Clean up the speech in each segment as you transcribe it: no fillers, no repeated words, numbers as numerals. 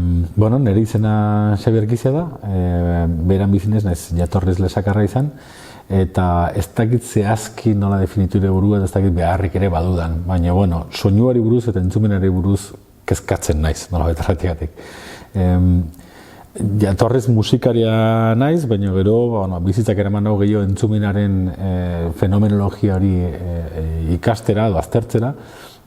Nire izena Xabier Gizia da, beran bizinez naiz jatorriz lesakarra izan, eta ez dakit zehazki nola definitu ere burua, eta ez dakit beharrik ere badudan, baina, soinuari buruz eta entzumenari buruz kezkatzen naiz, nola betarratigatik. Jatorriz musikaria naiz, baina gero bizitzak eraman nago gehiago entzumenaren fenomenologia hori ikastera edo aztertzera,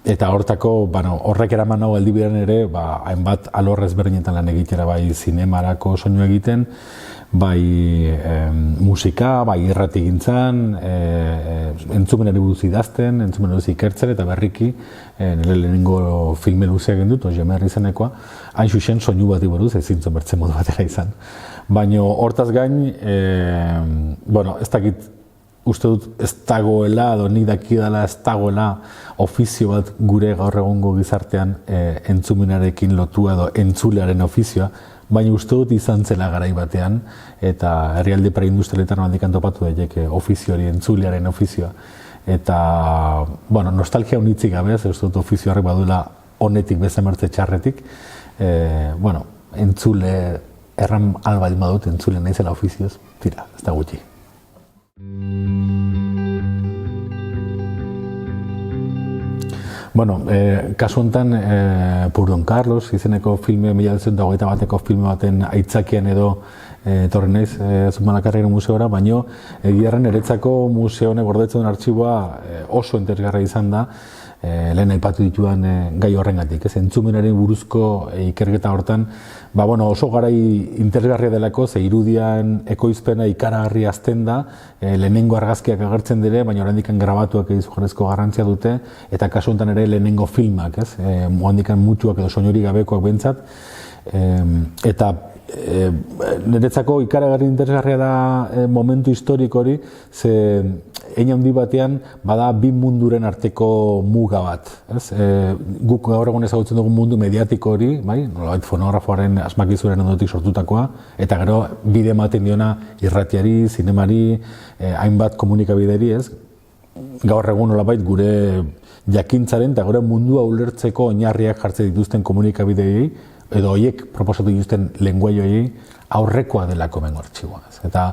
eta horrek eraman nago aldibidean ere hainbat alor ezberdinetan lan egitera, bai zinemarako soinu egiten, bai musika, bai irratigintzan, entzumenari buruz idazten, entzumenari buruz ikertzen, eta berriki nire lehenengo filme luzea egin dut, Ojemerri izenekoa, hain zuzen soinu bati buruz, ezin zuen bertzen modu batera izan. Baina hortaz gain, ez dakit, uste dut ez dagoela, edo nik dakidala ez dagoela ofizio bat gure gaur egungo gizartean entzumenarekin lotua edo entzulearen ofizioa, baina uste dut izan zela garai batean, eta herrialde preindustrialetan handikan topatu daiteke ofizio hori, entzulearen ofizioa. Eta, nostalgia honitzik gabe, uste dut ofizio horrek baduela honetik bezamertze txarretik, entzule erran albait badut, entzule naizela ofizioz, tira, ez da gutxi. Kasu honetan, Purdon Carlos izeneko filme, 1921 filme baten aitzakian edo etorri naiz Zumalakarregiko museora, baina egiarren niretzako museo honek gordetzen duen artxiboa oso interesgarria izan da, lehen aipatu ditudan gai horrengatik. Entzumenaren buruzko ikerketa hortan, oso garai interesgarria delako, ze irudian ekoizpena ikaragarri azten da, lehenengo argazkiak agertzen dire, baina oraindik grabatuak izugarrizko garrantzia dute, eta kasu honetan ere lehenengo filmak, oraindik mutuak edo soinurik gabekoak behintzat, eta niretzako ikaragarri interesgarria da momentu historiko hori, ze hein handi batean bada bi munduren arteko muga bat. Guk gaur egun ezagutzen dugun mundu mediatiko hori, nolabait fonografoaren asmakizunen ondotik sortutakoa, eta gero bide ematen diona irratiari, zinemari, hainbat komunikabideri, gaur egun nolabait gure jakintzaren eta gure mundua ulertzeko oinarriak jartzen dituzten komunikabidei, edo horiek proposatu dituzten lenguaioei aurrekoa delako mengo artxiboa. Eta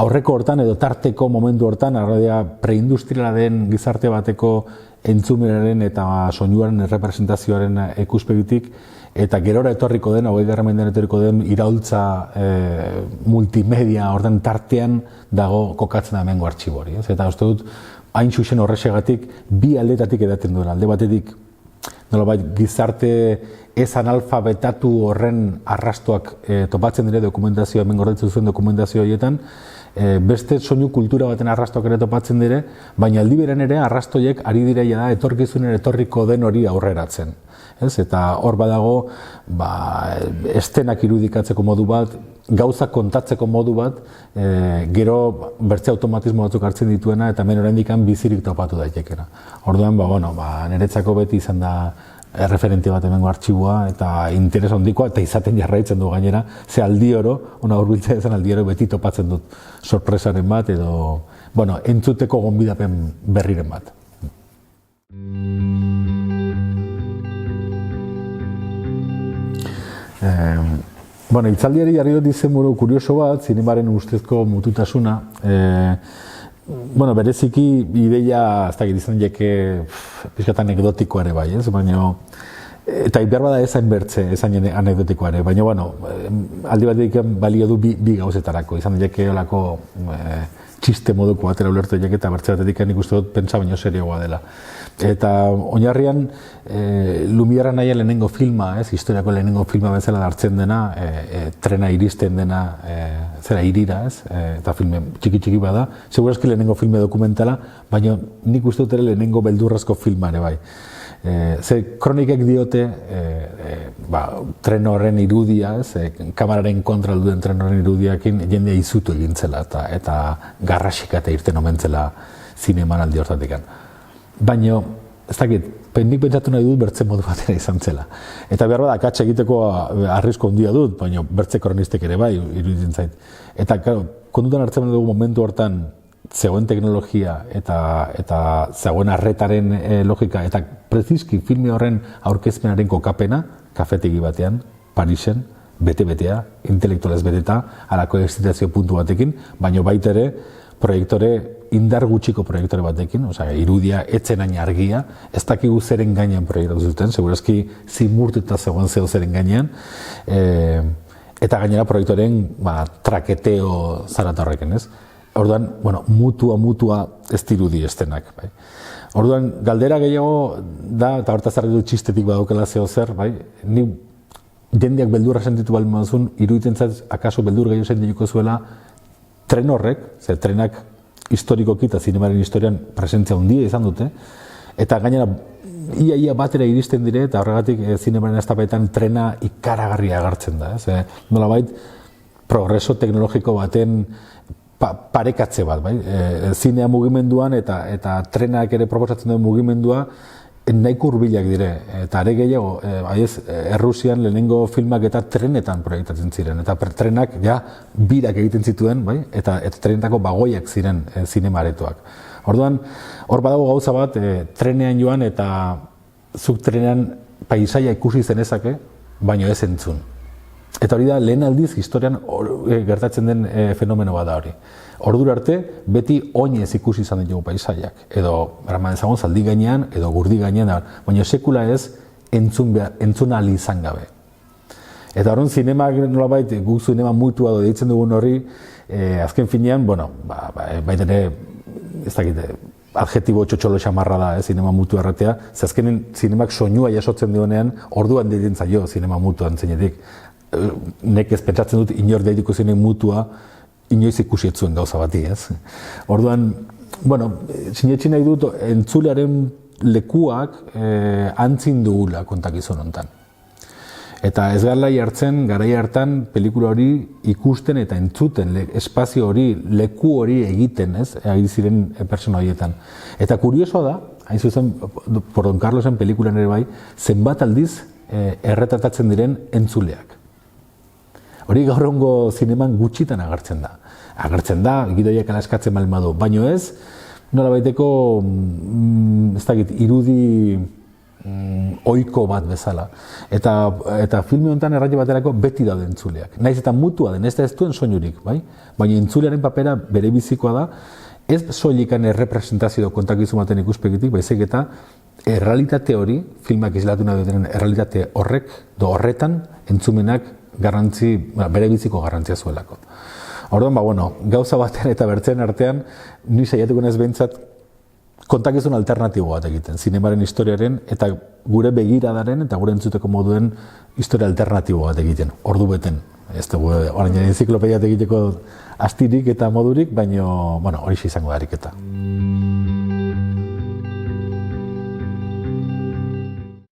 aurreko hortan edo tarteko momentu hortan, arradia preindustriala den gizarte bateko entzumenaren eta soinuaren errepresentazioaren ikuspegitik, eta gerora etorriko den, 20. mendean etorriko den iraultza multimedia horren tartean dago kokatzen da mengo artxibo hori. Eta uste dut, hain zuzen horrexegatik, bi aldetatik edaten duela. Alde batetik, nolabait gizarte ez analfabetatu horren arrastoak topatzen dire dokumentazioa, hemen gordetzen zuen dokumentazio horietan, beste soinu kultura baten arrastoak ere topatzen dire, baina aldi berean ere arrastoiek ari direia da etorkizunen etorriko den hori aurreratzen. Eta hor badago estenak irudikatzeko modu bat, gauzak kontatzeko modu bat, gero bertze automatismo batzuk hartzen dituena eta hemen oraindik bizirik topatu daitekena. Orduan, niretzako beti izan da erreferente bat hemengo artxiboa eta interes handikoa eta izaten jarraitzen du gainera, ze aldi oro, ona hurbiltzea izan aldi oro beti topatzen dut sorpresaren bat edo, entzuteko gonbidapen berriren bat. Hitzaldiari jarri dut izenburu kurioso bat, zinemaren ustezko mututasuna. Bereziki ideia, ez dakit izan jeke pixkat anekdotikoa ere bai, baina eta behar bada ezain bertze, ezain anekdotikoa ere, baina aldi batetik balio du bi gauzetarako, izan jeke olako txiste moduko batera ulertu jeke eta bertze batetik nik uste dut pentsa baino serioa dela. Eta oinarrian Lumiera naia lehenengo filma, historiako lehenengo filma bezala hartzen dena, trena iristen dena zera irira, eta filme txiki bada, segurazki lehenengo filme dokumentala, baina nik uste dut ere lehenengo beldurrezko filma ere bai. Ze kronikek diote tren horren irudia, kameraren kontra duen tren horren irudiakin jendea izutu egintzela eta garrasika eta irten omentzela zineman aldi hortatik. Baina, ez dakit, nik pentsatu nahi dut bertze modu batera izan zela. Eta behar bada, akatsa egiteko arrisko handia dut, baina bertze kronistek ere bai, iruditzen zait. Eta, kontutan hartzen dugu momentu hortan, zegoen teknologia eta zegoen arretaren logika, eta preziski filme horren aurkezpenaren kokapena, kafetegi batean, Parisen, bete-betea, intelektualez beteta, halako excitazio puntu batekin, baina baita ere, proiektore, indar gutxiko proiektore batekin, osea, irudia etzen hain argia, ez dakigu zeren gainean proiektatu zuten, segurazki zimurtuta zegoen zeren gainean, eta gainera proiektoren traketeo zarata horrekin, ez? Orduan, mutua ez dirudi estenak, bai. Orduan, galdera gehiago da, eta hortaz argi du txistetik badaukela zeo zer, bai, ni jendeak beldurra sentitu baldin baduzun, iruditzen zait, akaso beldur gehiago sentituko zuela, tren horrek, ze trenak historikoki eta zinemaren historian presentzia handia izan dute, eta gainera ia batera iristen dire, eta horregatik zinemaren eztabaidetan trena ikaragarria agertzen da. Nolabait, progreso teknologiko baten parekatze bat, bai? Zinea mugimenduan eta trenak ere proposatzen duen mugimendua nahiko hurbilak dire, eta are gehiago, Errusian lehenengo filmak eta trenetan proiektatzen ziren, eta trenak birak egiten zituen, bai? Eta trenetako bagoiak ziren zinemaretoak. Orduan, hor badago gauza bat, trenean joan eta zuk trenean paisaia ikusi zenezake, baino ez entzun. Eta hori da, lehen aldiz historian gertatzen den fenomeno bat da hori. Ordura arte, beti oinez ikusi izan ditugu paisaiak. Edo, eraman ezagun, zaldi gainean, edo gurdi gainean, baina sekula ez entzun ahal izan gabe. Eta horren zinemak nolabait, guk zinema mutua deitzen dugun horri, azken finean, baita ere, ez dakite, adjetibo txotxolo xamarra da, zinema mutu erratea, ze azkenen zinemak soinua jasotzen duenean, orduan deitzen zaio zinema mutuan zeinetik. Nek ez pentsatzen dut inor deituko zinen mutua, inoiz ikusi etzuen gauza bati, ez? Orduan, sinetxi nahi dut, entzulearen lekuak antzin dugula kontakizun hontan. Eta ez garlai hartzen, garai hartan, pelikula hori ikusten eta entzuten, espazio hori, leku hori egiten, ez? Egin ziren pertsona horietan. Eta kuriosoa da, hain zuzen, por Don Carlosen pelikulan ere bai, zenbat aldiz erretratatzen diren entzuleak. Hori gaur egungo zineman gutxitan agertzen da. Agertzen da, gidoiak alaskatzen baldin badu, baino ez, nolabaiteko, ez dakit, irudi ohiko bat bezala. Eta filme honetan erraio baterako beti daude entzuleak. Naiz eta mutua den, ez da ez duen soinurik, bai? Baina entzulearen papera bere bizikoa da, ez soilikan errepresentazio kontakizun baten ikuspegitik, baizik eta errealitate hori, filmak islatu nahi duten errealitate horretan, entzumenak bere biziko garrantzia zuelako. Orduan, gauza batean eta bertzen artean, ni saiatuko naiz behintzat kontakizun alternatibo bat egiten, zinemaren historiaren eta gure begiradaren eta gure entzuteko moduen historia alternatibo bat egiten, ordu beten. Ez dugu, orain enziklopediat egiteko astirik eta modurik, baina hori izango da ariketa.